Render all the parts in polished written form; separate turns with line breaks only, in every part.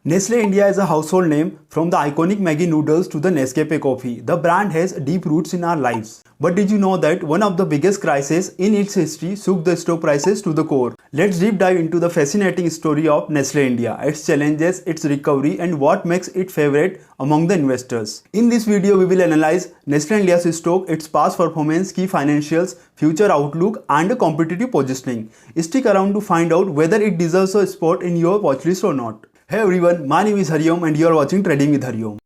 Nestle India is a household name, from the iconic Maggi noodles to the Nescafe coffee. The brand has deep roots in our lives. But did you know that one of the biggest crises in its history shook the stock prices to the core? Let's deep dive into the fascinating story of Nestle India, its challenges, its recovery, and what makes it favorite among the investors. In this video, we will analyze Nestle India's stock, its past performance, key financials, future outlook, and competitive positioning. Stick around to find out whether it deserves a spot in your watchlist or not. Hey everyone, my name is Hariom and you are watching Trading with Hariom.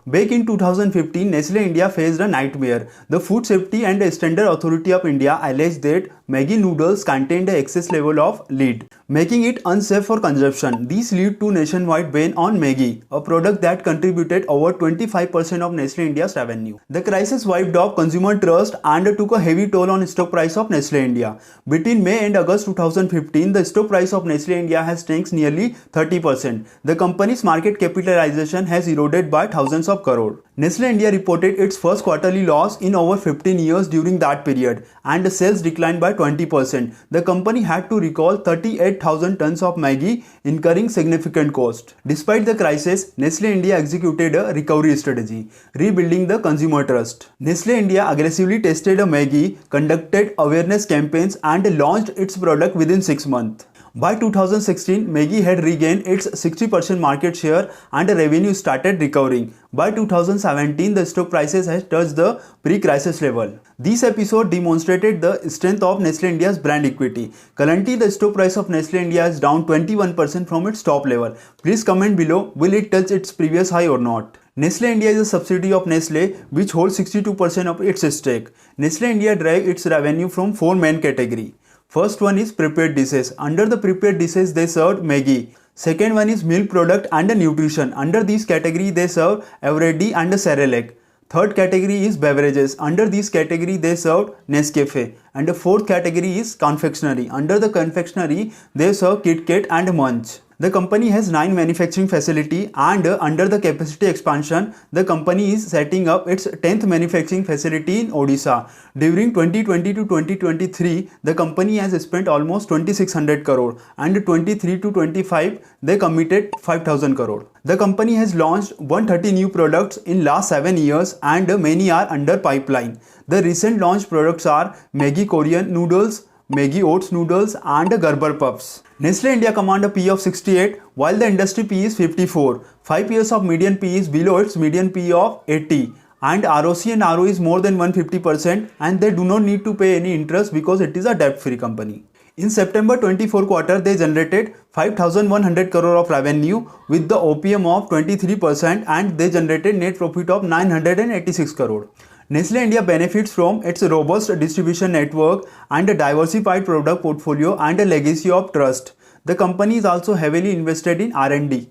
Back in 2015, Nestle India faced a nightmare. The Food Safety and Standard Authority of India alleged that Maggi noodles contained an excess level of lead, making it unsafe for consumption. This led to nationwide ban on Maggi, a product that contributed over 25% of Nestle India's revenue. The crisis wiped off consumer trust and took a heavy toll on stock price of Nestle India. Between May and August 2015, the stock price of Nestle India has tanked nearly 30%. The company's market capitalization has eroded by thousands of crore. Nestle India reported its first quarterly loss in over 15 years during that period, and the sales declined by 20%. The company had to recall 38,000 tons of Maggi, incurring significant cost. Despite the crisis, Nestle India executed a recovery strategy, rebuilding the consumer trust. Nestle India aggressively tested a Maggi, conducted awareness campaigns, and launched its product within 6 months. By 2016, Maggi had regained its 60% market share and revenue started recovering. By 2017, the stock prices had touched the pre-crisis level. This episode demonstrated the strength of Nestle India's brand equity. Currently, the stock price of Nestle India is down 21% from its top level. Please comment below, will it touch its previous high or not? Nestle India is a subsidiary of Nestle which holds 62% of its stake. Nestle India derives its revenue from 4 main categories. First one is prepared dishes. Under the prepared dishes, they serve Maggi. Second one is milk product and nutrition. Under this category, they serve Eveready and Cerelac. Third category is beverages. Under this category, they serve Nescafe. And the fourth category is confectionery. Under the confectionery, they serve KitKat and Munch. The company has 9 manufacturing facilities, and under the capacity expansion, the company is setting up its 10th manufacturing facility in Odisha. During 2020 to 2023, the company has spent almost 2600 crore, and 23 to 25 they committed 5000 crore. The company has launched 130 new products in last 7 years, and many are under pipeline. The recent launched products are Maggi Korean noodles, Maggi oats noodles, and Gerber puffs. Nestle India command a PE of 68 while the industry PE is 54. 5 years of median PE is below its median PE of 80, and ROC and ROE is more than 150%, and they do not need to pay any interest because it is a debt-free company. In September 24 quarter, they generated 5,100 crore of revenue with the OPM of 23%, and they generated net profit of 986 crore. Nestle India benefits from its robust distribution network and a diversified product portfolio and a legacy of trust. The company is also heavily invested in R&D,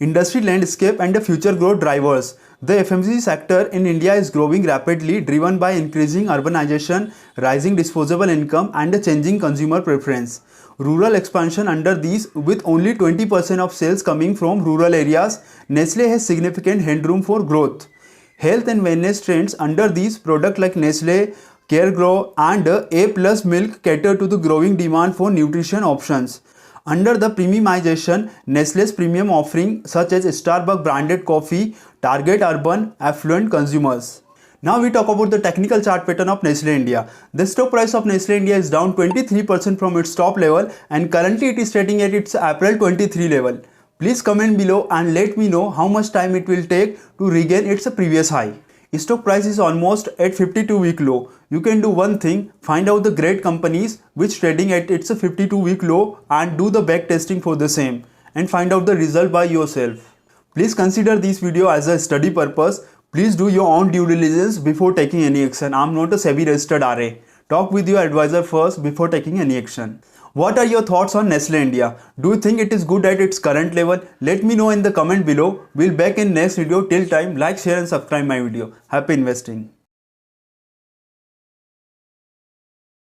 industry landscape, and future growth drivers. The FMCG sector in India is growing rapidly, driven by increasing urbanization, rising disposable income, and changing consumer preference. Rural expansion under these, with only 20% of sales coming from rural areas, Nestle has significant headroom for growth. Health and wellness trends under these products like Nestle, Care Grow, and A+ milk cater to the growing demand for nutrition options. Under the premiumization, Nestle's premium offering such as Starbucks branded coffee target urban affluent consumers. Now we talk about the technical chart pattern of Nestle India. The stock price of Nestle India is down 23% from its top level, and currently it is trading at its April 23 level. Please comment below and let me know how much time it will take to regain its previous high. Stock price is almost at 52-week low. You can do one thing, find out the great companies which trading at its 52-week low and do the back testing for the same and find out the result by yourself. Please consider this video as a study purpose. Please do your own due diligence before taking any action. I am not a SEBI registered RA. Talk with your advisor first before taking any action. What are your thoughts on Nestle India? Do you think it is good at its current level? Let me know in the comment below. We'll back in next video. Till time, like, share and subscribe my video. Happy investing.